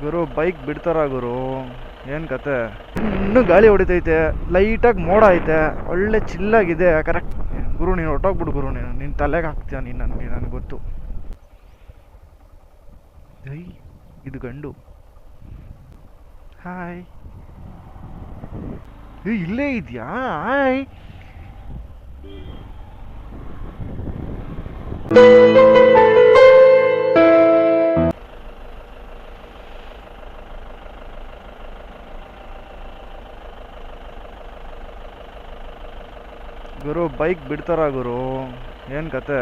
ಗುರು bike ಬಿಡ್ತಾರ ಗುರು, ಏನು ಕತೆ? ಇನ್ನೂ ಗಾಳಿ ಹೊಡಿತೈತೆ, ಲೈಟಾಗಿ ಮೋಡ ಐತೆ, ಒಳ್ಳೆ ಚಿಲ್ಲಾಗಿದೆ. ಕರೆಕ್ಟ್ ಗುರು, ನೀನು ಹೊಟ್ಟೋಗ್ಬಿಡು ಗುರು, ನಿನ್ನ ತಲೆಗೆ ಹಾಕ್ತೀಯ ನೀನು. ನನಗೆ ಗೊತ್ತು. ಇದು ಗಂಡು. ಹಾಯ್, ಇಲ್ಲೇ ಇದೆಯಾ? ಹಾಯ್. ಗುರು ಬೈಕ್ ಬಿಡ್ತಾರ ಗುರು, ಏನು ಕತೆ?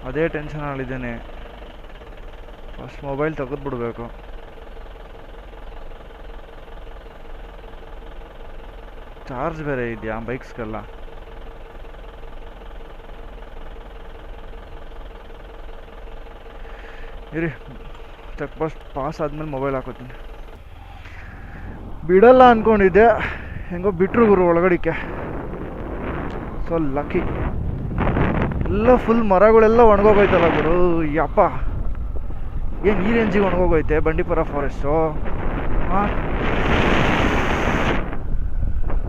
ಅದೇ ಟೆನ್ಷನಲ್ಲಿದ್ದೇನೆ. ಫಸ್ಟ್ ಮೊಬೈಲ್ ತೆಗೆದ್ಬಿಡ್ಬೇಕು. ಚಾರ್ಜ್ ಬೇರೆ ಇದೆಯಾ ಬೈಕ್ಸ್ಗೆಲ್ಲ? ಇರಿ, ಚೆಕ್ ಪೋಸ್ಟ್ ಪಾಸ್ ಆದ್ಮೇಲೆ ಮೊಬೈಲ್ ಹಾಕೋತೀನಿ. ಬಿಡಲ್ಲ ಅಂದ್ಕೊಂಡಿದ್ದೆ, ಹೆಂಗೋ ಬಿಟ್ರು ಗುರು ಒಳಗಡಿಕೆ. So lucky. ಎಲ್ಲ ಫುಲ್ ಮರಗಳೆಲ್ಲ ಒಣಗೋಗೈತಲ್ಲ ಗುರು, ಯಪ್ಪ ಏನು ಈ ರೇಂಜಿಗೆ ಒಣಗೋಗೈತೆ ಬಂಡೀಪುರ ಫಾರೆಸ್ಟು. ಹಾಂ,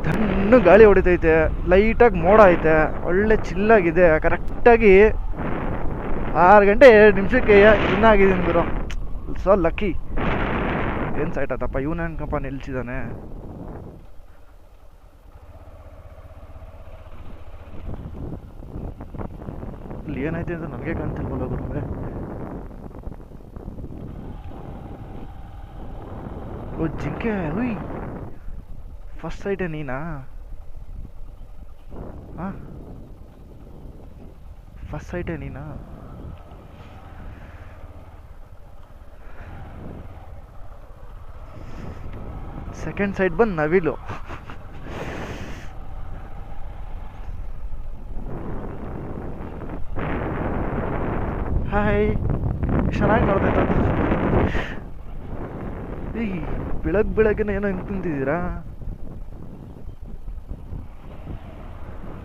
ತಣ್ಣು ಗಾಳಿ ಹೊಡಿತೈತೆ, ಲೈಟಾಗಿ ಮೋಡ ಐತೆ, ಒಳ್ಳೆ ಚಿಲ್ಲಾಗಿದೆ. ಕರೆಕ್ಟಾಗಿ 6 ಗಂಟೆ 2 ನಿಮಿಷಕ್ಕೆ ಇನ್ನಾಗಿದ್ದೀನಿ ಗುರು. So lucky. ಏನು ಸೈಟ್ ಆತಪ್ಪ, ಇವನಂಕಪ್ಪ ನಿಲ್ಸಿದ್ದಾನೆ. ಇಲ್ಲಿ ಏನೈತೆ ಅಂತ ನನಗೆ ಕಾಣ್ತಿಲ್ವಲ್ಲ ಗುರುವೆ. ಓ ಜಿಂಕೆ, ಹುಯ್ ಫಸ್ಟ್ ಸೈಟೇ ನೀನಾ? ಹಾಂ, ಫಸ್ಟ್ ಸೈಟೇ ನೀನಾ? ಸೆಕೆಂಡ್ ಸೈಡ್ ಬಂದು ನವಿಲು. ಹಾಯ್, ಚೆನ್ನಾಗಿ ನೋಡ್ತೈತ. ಈ ಬೆಳಗ್ಗೆನೇ ಏನೋ ಹಿಂಗೆ ತಿಂತಿದ್ದೀರಾ?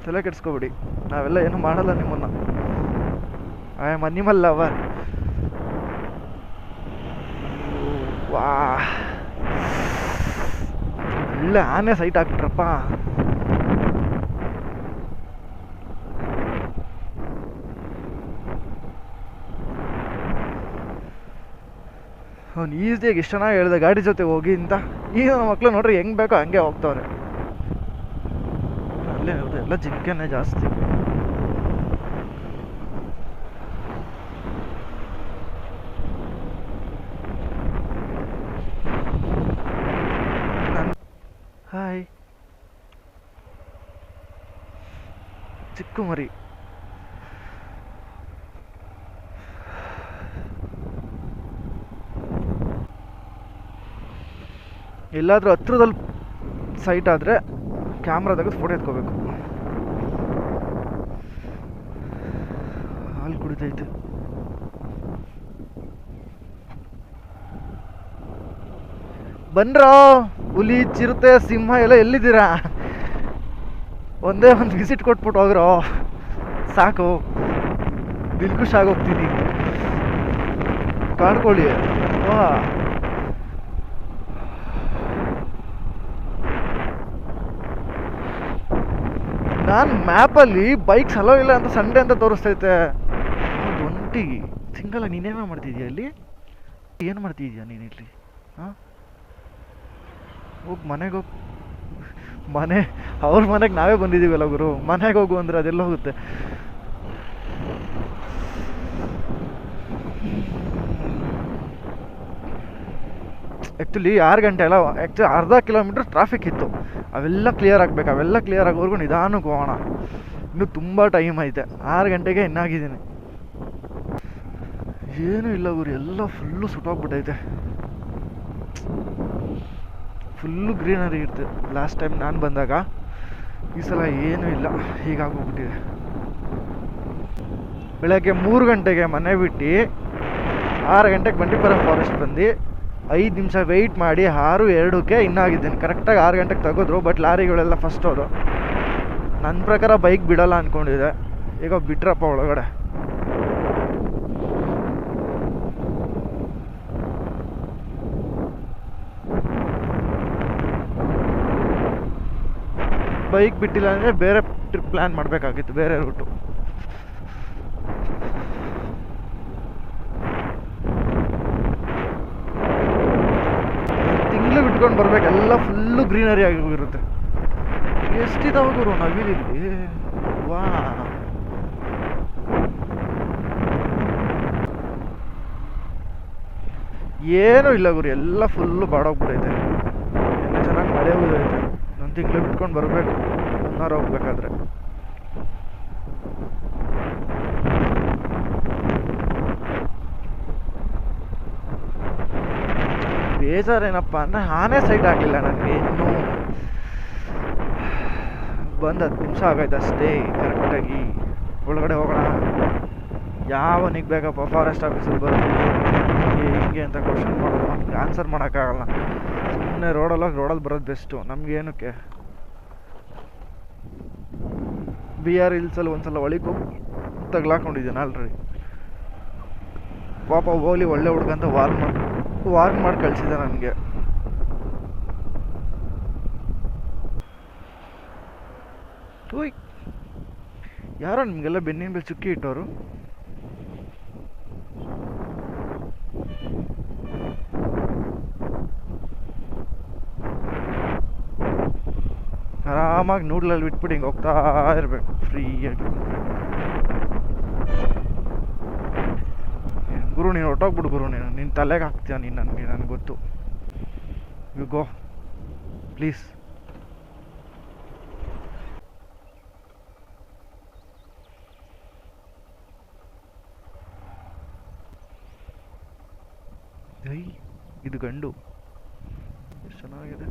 ತಲೆ ಕೆಡ್ಸ್ಕೊಬಿಡಿ, ನಾವೆಲ್ಲ ಏನು ಮಾಡಲ್ಲ ನಿಮ್ಮನ್ನ. I am animal lover. ವಾ, ಒಳ್ಳೆ ಆನೆ ಸೈಟ್ ಹಾಕ್ಬಿಟ್ರಪ್ಪ. ಅವ್ನು ಈಸಿಯಾಗಿ ಎಷ್ಟು ಚೆನ್ನಾಗಿ ಹೇಳಿದೆ ಗಾಡಿ ಜೊತೆ ಹೋಗಿ ಅಂತ. ಈಗ ನನ್ನ ಮಕ್ಳು ನೋಡ್ರಿ ಹೆಂಗೆ ಬೇಕೋ ಹಂಗೆ ಹೋಗ್ತವ್ರೆ. ಅಲ್ಲೇ ಎಲ್ಲ ಜಿಂಕೆನೇ ಜಾಸ್ತಿ. ಹಾಯ್, ಚಿಕ್ಕ ಮರಿ. ಎಲ್ಲಾದ್ರೂ ಹತ್ರದಲ್ಲಿ ಸೈಟ್ ಆದರೆ ಕ್ಯಾಮ್ರಾ ತೆಗೆದು ಫೋಟೋ ಎತ್ಕೋಬೇಕು. ಹಾಲು ಕುಡಿತೈತೆ. ಬನ್ರೋ, ಹುಲಿ ಚಿರತೆ ಸಿಂಹ ಎಲ್ಲ ಎಲ್ಲಿದ್ದೀರಾ? ಒಂದೇ ಒಂದು ವಿಸಿಟ್ ಕೊಟ್ಬಿಟ್ಟು ಹೋಗ್ರೋ ಸಾಕು. ದಿಲ್ಖುಷ್ ಆಗೋಗ್ತೀನಿ. ಕಾಡ್ಕೊಳ್ಳಿ. ವಾ, ನಾನು ಮ್ಯಾಪಲ್ಲಿ ಬೈಕ್ಸ್ ಹಲೋ ಇಲ್ಲ ಅಂತ ಸಂಡೇ ಅಂತ ತೋರಿಸ್ತೈತೆ. ಒಂಟಿ ಸಿಂಗಲ್. ನೀನೇನೋ ಮಾಡ್ತಿದ್ಯಾ ಇಲ್ಲಿ? ಏನು ಮಾಡ್ತಿದ್ಯಾ ನೀನು ಇಲ್ಲಿ? ಹಾಂ, ಹೋಗಿ ಮನೆಗೆ ಹೋಗಿ. ಅವ್ರ ಮನೆಗೆ ನಾವೇ ಬಂದಿದ್ದೀವಲ್ಲ ಗುರು, ಮನೆಗೆ ಹೋಗು ಅಂದರೆ ಅದೆಲ್ಲ ಹೋಗುತ್ತೆ. ಆ್ಯಕ್ಚುಲಿ 6 ಗಂಟೆ ಅಲ್ಲ, ಆ್ಯಕ್ಚುಲಿ ಅರ್ಧ ಕಿಲೋಮೀಟ್ರ್ ಟ್ರಾಫಿಕ್ ಇತ್ತು. ಅವೆಲ್ಲ ಕ್ಲಿಯರ್ ಆಗಬೇಕು. ಅವೆಲ್ಲ ಕ್ಲಿಯರ್ ಆಗೋವರೆಗೂ ನಿಧಾನಕ್ಕೆ ಹೋಗೋಣ. ಇನ್ನೂ ತುಂಬ ಟೈಮ್ ಐತೆ. 6 ಗಂಟೆಗೆ ಇನ್ನಾಗಿದ್ದೀನಿ. ಏನೂ ಇಲ್ಲ ಗುರು, ಎಲ್ಲ ಫುಲ್ಲು ಸುಟ್ಟೋಗ್ಬಿಟ್ಟೈತೆ. ಫುಲ್ಲು ಗ್ರೀನರಿ ಇರ್ತದೆ. ಲಾಸ್ಟ್ ಟೈಮ್ ನಾನು ಬಂದಾಗ, ಈ ಸಲ ಏನೂ ಇಲ್ಲ, ಹೀಗಾಗೋಗ್ಬಿಟ್ಟಿದೆ. ಬೆಳಗ್ಗೆ 3 ಗಂಟೆಗೆ ಮನೆ ಬಿಟ್ಟು 6 ಗಂಟೆಗೆ ಬಂಡೀಪುರ ಫಾರೆಸ್ಟ್ ಬಂದು 5 ನಿಮಿಷ ವೆಯ್ಟ್ ಮಾಡಿ 6:02ಕ್ಕೆ ಇನ್ನಾಗಿದ್ದೀನಿ. ಕರೆಕ್ಟಾಗಿ 6 ಗಂಟೆಗೆ ತೆಗೆದ್ರು. ಬಟ್ ಲಾರಿಗಳೆಲ್ಲ ಫಸ್ಟ್ ಹೋದು. ನನ್ನ ಪ್ರಕಾರ ಬೈಕ್ ಬಿಡಲ್ಲ ಅಂದ್ಕೊಂಡಿದ್ದೆ, ಈಗ ಬಿಟ್ರಪ್ಪ ಒಳಗಡೆ. ಬೈಕ್ ಬಿಟ್ಟಿಲ್ಲ ಅಂದರೆ ಬೇರೆ ಟ್ರಿಪ್ ಪ್ಲ್ಯಾನ್ ಮಾಡಬೇಕಾಗಿತ್ತು, ಬೇರೆ ರೂಟು. ತಿಂಗಳು ಬಿಟ್ಕೊಂಡು ಬರ್ಬೇಕು, ಎಲ್ಲ ಫುಲ್ಲು ಗ್ರೀನರಿ ಆಗಿ ಹೋಗಿರುತ್ತೆ. ಎಷ್ಟಿದಾವ ಗುರು ನವಿಲಿಲ್ಲಿ, ವಾ. ಏನೂ ಇಲ್ಲ ಗುರು, ಎಲ್ಲ ಫುಲ್ಲು ಬಾಡೋಗ್ಬಿಟ್ಟೈತೆ. ಎಲ್ಲ ಚೆನ್ನಾಗಿ ಮಳೆ ಹೋಗೈತೆ. ಒಂದು ತಿಂಗಳು ಬಿಟ್ಕೊಂಡು ಬರಬೇಕು ಮುನ್ನಾರು ಹೋಗ್ಬೇಕಾದ್ರೆ. ಬೇಜಾರೇನಪ್ಪ ಅಂದರೆ ಆನೆ ಸೈಡ್ ಆಗಲಿಲ್ಲ ನನಗೆ. ಇನ್ನೂ ಬಂದು 10 ನಿಮಿಷ ಆಗೈತೆ ಅಷ್ಟೇ. ಕರೆಕ್ಟಾಗಿ ಒಳಗಡೆ ಹೋಗೋಣ. ಯಾವನಿಗೆ ಬೇಕಪ್ಪ ಫಾರೆಸ್ಟ್ ಆಫೀಸಲ್ಲಿ ಬರೋದು ಹಿಂಗೆ ಅಂತ ಕ್ವಶನ್ ಮಾಡೋದು, ನಮ್ಗೆ ಆನ್ಸರ್ ಮಾಡೋಕ್ಕಾಗಲ್ಲ. ಸುಮ್ಮನೆ ರೋಡಲ್ಲಿ ಬರೋದು ಬೆಸ್ಟು. ನಮಗೇನಕ್ಕೆ BR ಹಿಲ್ಸಲ್ಲಿ ಒಂದ್ಸಲ ಒಳಗೆ ಹೋಗಿ ತಗ್ಲಾಕೊಂಡಿದ್ದೀನಿ ಆಲ್ರೆಡಿ. ಪಾಪ ಹೋಗ್ಲಿ ಒಳ್ಳೆ ಹುಡ್ಗಂತ ವಾರ್ನ್ ಮಾಡಿ ಕಳಿಸಿದೆ ನನಗೆ. ಓಯ್, ಯಾರೋ ನಿಮಗೆಲ್ಲ ಬೆನ್ನಿನ ಮೇಲೆ ಚುಕ್ಕಿ ಇಟ್ಟವರು. ಆರಾಮಾಗಿ ನೂಡ್ಲಲ್ಲಿ ಬಿಟ್ಬಿಟ್ಟು ಹಿಂಗೆ ಹೋಗ್ತಾ ಇರಬೇಕು ಫ್ರೀಯಾಗಿ. ಗುರು ನೀನು ಹೊಟ್ಟೋಗ್ಬಿಡು ಗುರು, ನಿನ್ನ ತಲೆಗೆ ಹಾಕ್ತೀಯ ನೀನು. ನನಗೆ ಗೊತ್ತು. You go please. ಇದು ಗಂಡು, ಎಷ್ಟು ಚೆನ್ನಾಗಿದೆ.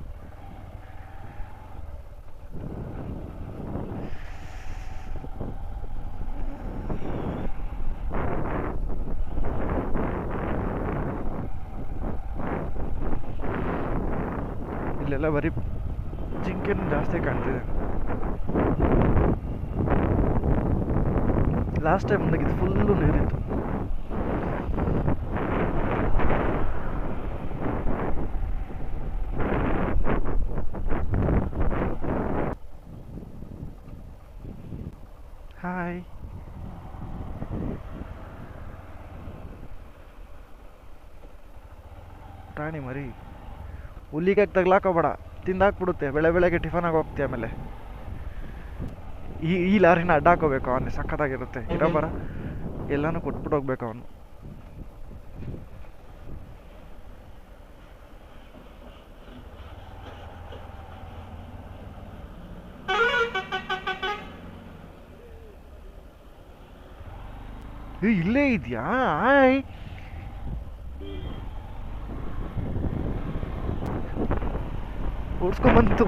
ಇಲ್ಲೆಲ್ಲ ಬರೀ ಜಿಂಕೆನ ಜಾಸ್ತಿ ಕಾಣ್ತಿದೆ. ಲಾಸ್ಟ್ ಟೈಮ್ ನನಗೆ ಇದು ಫುಲ್ಲು ನೀರಿತ್ತು. ಹಾಯ್. ಪ್ರಾಣಿ ಮರಿ ಹುಲ್ಲಿಗಾಗಿ ತಗ್ಲಾಕೋಬೇಡ, ತಿಂದಾಕ್ಬಿಡುತ್ತೆ. ಬೆಳಗ್ಗೆ ಟಿಫನ್ ಆಗಿ ಹೋಗ್ತೀಯ. ಆಮೇಲೆ ಈ ಲಾರಿನ ಅಡ್ಡ ಹಾಕೋಬೇಕು. ಅವನಿಗೆ ಸಖತ್ತಾಗಿರುತ್ತೆ. ಇರೋಬರ ಎಲ್ಲನೂ ಕೊಟ್ಬಿಟ್ಟು ಹೋಗ್ಬೇಕು ಅವನು. ಇಲ್ಲೇ ಇದೆಯಾ? ಆಯ್, ಓಡಿಸ್ಕೊಂಬಂತು.